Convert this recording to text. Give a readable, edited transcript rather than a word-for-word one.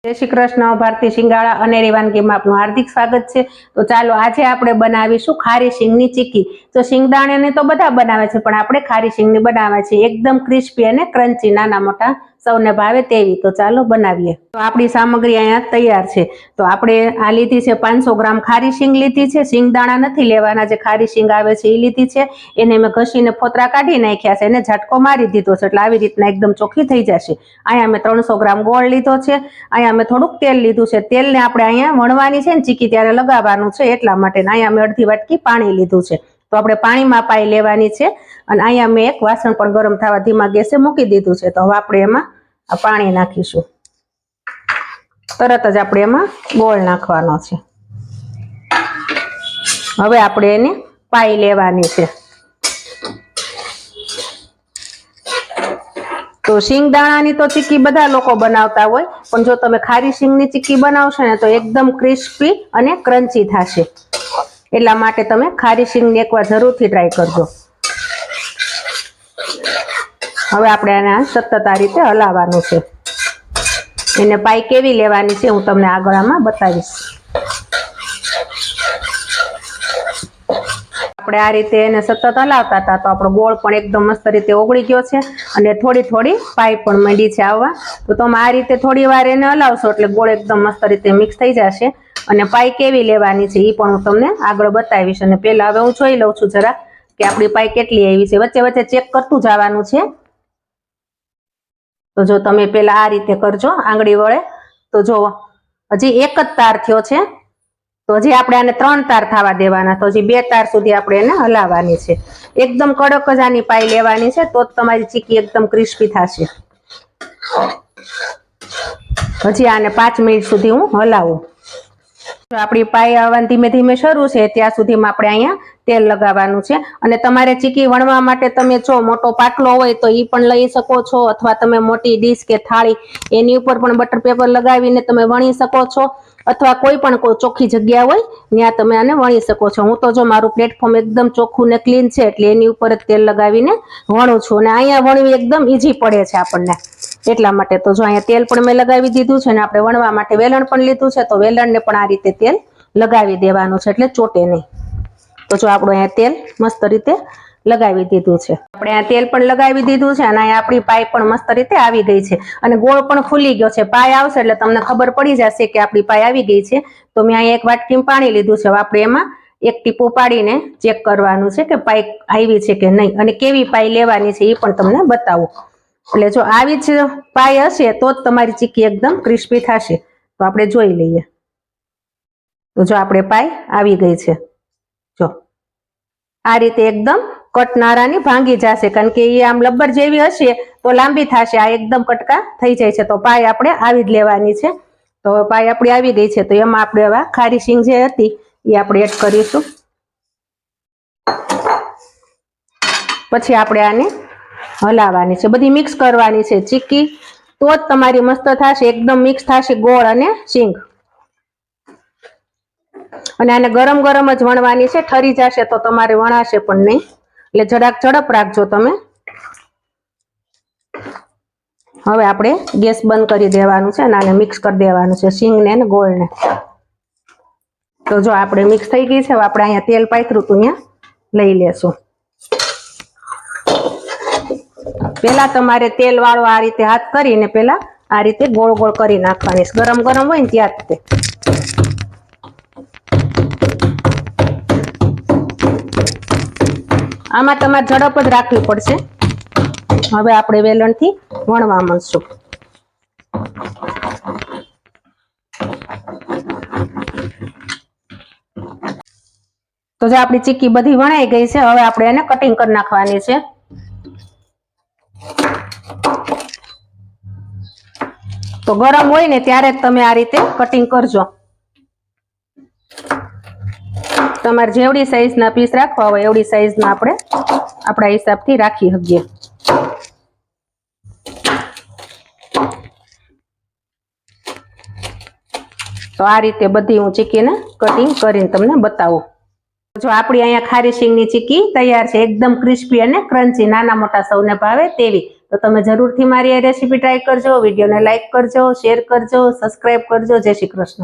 जय श्री कृष्ण। भारती शिंगाड़ा अनेरी वानगीमां आपनुं हार्दिक स्वागत है। तो चालो आज आपणे बनावीशुं खारी शींगनी चीक्की। तो शींगदाणाने तो बधा बनावे छे, पण आपणे खारी शींगनी बनावे छे एकदम क्रिस्पी अने क्रंची, नाना मोटा सौने भावे तेवी। तो चालो बनावीए। तो आपणी सामग्री अहींया तैयार छे। तो आपणे आ लीधी छे 500 ग्राम खारी शींग लीधी छे। शींगदाणा नथी लेवाना, जे खारी शींग आवे छे ए लीधी छे। एने मैं घसीने फोतरा काढी नाख्या छे, एने झटको मारी दीधो छे એટલે આવી રીતના एकदम ચોખ્ખી થઈ જશે। અહીંયા મેં 300 ગ્રામ ગોળ લીધો છે। અહીંયા મેં થોડુંક તેલ લીધું છે। તેલને આપણે અહીંયા વણવાની છે ને ચીકી ત્યારે લગાવવાનું છે એટલા માટે। અહીંયા મેં અડધી વાટકી પાણી લીધું છે। તો આપણે પાણીમાં પાઈ લેવાની છે અને અહીંયા મેં એક વાસણ પણ ગરમ થવા ધીમા ગેસે મૂકી દીધું છે। તો હવે આપણે એમાં આ પાણી નાખીશું। તરત જ આપણે એમાં ગોળ નાખવાનો છે। હવે આપણે એને પાઈ લેવાની છે। तो शींगदाणानी तो चीक्की बधा लोको बनावता होय, पण जो तमे खारी शींगनी चीक्की बनावशो ने तो एकदम क्रिस्पी अने क्रंची थशे। એટલા માટે તમે ખારી शींगनी એકવાર જરૂરથી ટ્રાય કરજો। હવે આપણે આને સતત આ રીતે હલાવવાનું છે। એને પાઈ કેવી લેવાની છે હું તમને આગળ આમાં બતાવીશ। આપણે આ રીતે એને સતત હલાવતા હતા તો આપણો ગોળ પણ એકદમ મસ્ત રીતે ઓગળી ગયો છે અને થોડી થોડી પાઈ પણ મંડી છે આવવા। તો તમે આ રીતે થોડી વાર એને હલાવશો એટલે ગોળ એકદમ મસ્ત રીતે મિક્સ થઈ જશે અને પાઈ કેવી લેવાની છે એ પણ હું તમને આગળ બતાવીશ। અને પહેલા હવે હું જોઈ લઉં છું જરા કે આપણી પાઈ કેટલી આવી છે। વચ્ચે વચ્ચે ચેક કરતું જવાનું છે। તો જો તમે પહેલા આ રીતે કરજો આંગળી વડે, તો જો હજી એક જ તાર થયો છે। तो हजी आपणे आने 3 तार थवा देवाना। तो हजी 2 तार सुधी आपणे एने हलाववानी छे। एकदम कड़क ज आनी पाई लेवानी छे तो ज तमारी चीक्की एकदम क्रिस्पी थशे। हजी आने 5 मिनिट सुधी हूँ हलावुं। तो आपणी पाई आववानी धीमे धीमे शरू छे त्यां सुधीमां आपणे अहींया तेल लगाववानुं छे। अने तमारे चीक्की वणवा माटे तमे जो मोटो पाटलो होय तो ई पण लई शको छो, अथवा तमे मोटी डिश के थाळी एनी उपर पण बटर पेपर लगावीने तमे वणी शको छो, अथवा कोई पण चोख्खी जग्या होय त्यां तमे आने वणी शको छो। हूँ तो जो मारुं प्लेटफॉर्म एकदम चोख्खुं ने क्लीन छे એટલે એની ઉપર જ તેલ લગાવીને વણું છું અને અહીંયા વણવી એકદમ ઈઝી પડે છે આપણને એટલા માટે। તો જો અહીંયા તેલ પણ મેં લગાવી દીધું છે અને આપણે વણવા માટે વેલણ પણ લીધું છે। તો વેલણને પણ આ રીતે તેલ લગાવી દેવાનું છે એટલે ચોટે નહીં। તો જો આપણું અહીંયા તેલ મસ્ત રીતે લગાવી દીધું છે। આપણે આ તેલ પણ લગાવી દીધું છે અને અહીંયા આપણી પાઈ પણ મસ્ત રીતે આવી ગઈ છે અને ગોળ પણ ફૂલી ગયો છે। પાઈ આવશે એટલે તમને ખબર પડી જશે કે આપણી પાઈ આવી ગઈ છે। તો મેં અહીંયા એક વાટકીમાં પાણી લીધું છે। હવે આપણે એમાં એક ટીપું પાડીને ચેક કરવાનું છે કે પાઈ આવી છે કે નહીં અને કેવી પાઈ લેવાની છે એ પણ તમને બતાવું। એટલે જો આવી જ પાઈ હશે તો જ તમારી ચીક્કી એકદમ ક્રિસ્પી થશે। તો આપણે જોઈ લઈએ। તો જો આપણે પાઈ આવી ગઈ છે। જો આ રીતે એકદમ કટનારાની ભાંગી જશે કારણ કે એ આમ લબ્બર જેવી હશે તો લાંબી થશે। આ એકદમ કટકા થઈ જાય છે। તો પાઈ આપણે આવી જ લેવાની છે। તો પાઈ આપણી આવી ગઈ છે। તો એમાં આપણે હવે ખારી शींग જે હતી એ આપણે એડ કરીશું। પછી આપણે આને હલાવવાની છે, બધી મિક્સ કરવાની છે ચીક્કી, તો જ તમારી મસ્ત થશે, એકદમ મિક્સ થશે ગોળ અને शींग। અને આને ગરમ ગરમ જ વણવાની છે, ઠરી જશે તો તમારે વણાશે પણ નહીં એટલે જરાક ઝડપ રાખજો તમે। હવે આપણે ગેસ બંધ કરી દેવાનું છે અને આને મિક્સ કરી દેવાનું છે शींग ને ગોળને। તો જો આપણે મિક્સ થઈ ગઈ છે। હવે આપણે અહીંયા તેલ પાથર્યું હતું ત્યાં લઈ લેશું। પહેલા તમારે તેલ વાળો આ રીતે હાથ કરીને પહેલા આ રીતે ગોળ ગોળ કરી નાખવાની, ગરમ ગરમ હોય ને ત્યાં જ તે। આમાં તમારે ઝડપ જ રાખવી પડશે। હવે આપણે વેલણથી વણવા માંડશું। તો જો આપણી ચીક્કી બધી વણાઈ ગઈ છે। હવે આપણે એને કટિંગ કરી નાખવાની છે। તો ગરમ હોય ને ત્યારે જ તમે આ રીતે કટિંગ કરજો। તમારે જેવડી સાઈઝના પીસ રાખવા હોય એવડી સાઈઝના આપણે આપણા હિસાબથી રાખી શકીએ। તો આ રીતે બધી હું ચીક્કીને કટિંગ કરીને તમને બતાવું। જો આપણી અહીંયા ખારી शींगની ચીક્કી તૈયાર છે, એકદમ ક્રિસ્પી અને ક્રન્ચી, નાના મોટા સૌને ભાવે તેવી। તો તમે જરૂરથી મારી આ રેસીપી ટ્રાય કરજો. વિડીયોને લાઈક કરજો, શેર કરજો, સબસ્ક્રાઇબ કરજો. જય શ્રી કૃષ્ણ.